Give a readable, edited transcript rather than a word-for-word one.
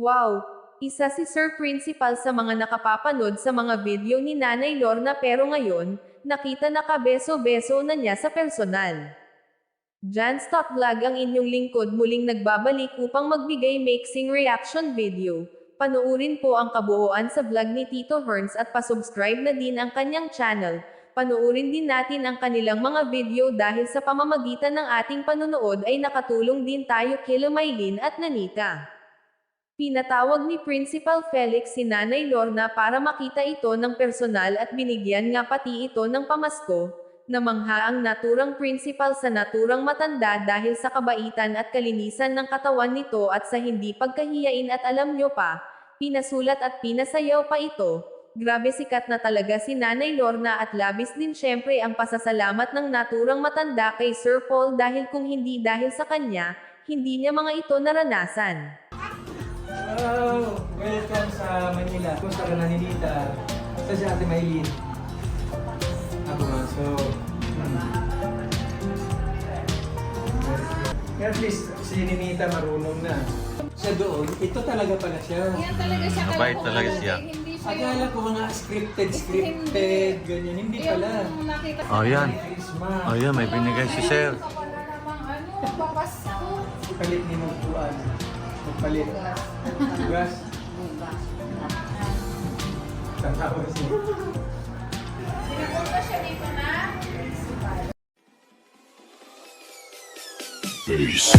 Wow! Isa si Sir Principal sa mga nakapapanood sa mga video ni Nanay Lorna pero ngayon, nakita nakabeso-beso na niya sa personal. Jan Stock Vlog ang inyong lingkod muling nagbabalik upang magbigay mixing reaction video. Panoorin po ang kabuuan sa vlog ni Tito Herns at pasubscribe na din ang kanyang channel. Panoorin din natin ang kanilang mga video dahil sa pamamagitan ng ating panunood ay nakatulong din tayo kila Maylin at Nanita. Pinatawag ni Principal Felix si Nanay Lorna para makita ito ng personal at binigyan nga pati ito ng pamasko. Namangha ang naturang principal sa naturang matanda dahil sa kabaitan at kalinisan ng katawan nito at sa hindi pagkahiyain at alam nyo pa, pinasulat at pinasayaw pa ito. Grabe sikat na talaga si Nanay Lorna at labis din syempre ang pasasalamat ng naturang matanda kay Sir Paul dahil kung hindi dahil sa kanya, hindi niya mga ito naranasan. Oh, welcome sa Manila. Kumusta ka na, Ninita? Sa si Ate Maylin. Ako nga, so... At least, si Ninita marunong na. Siya doon, ito talaga pala siya. Yan talaga siya. Mabait talaga siya. Hindi siya Akala ko mga scripted, ganyan. Hindi pala. Yung nakita Oh, yan. Christmas. Oh, yan. May binigay si Sir. Wala namang babasko. Palit ni Magpuan. Magpalit. Bugas. Tatawa siya. Pinapunta siya dito na. Peace.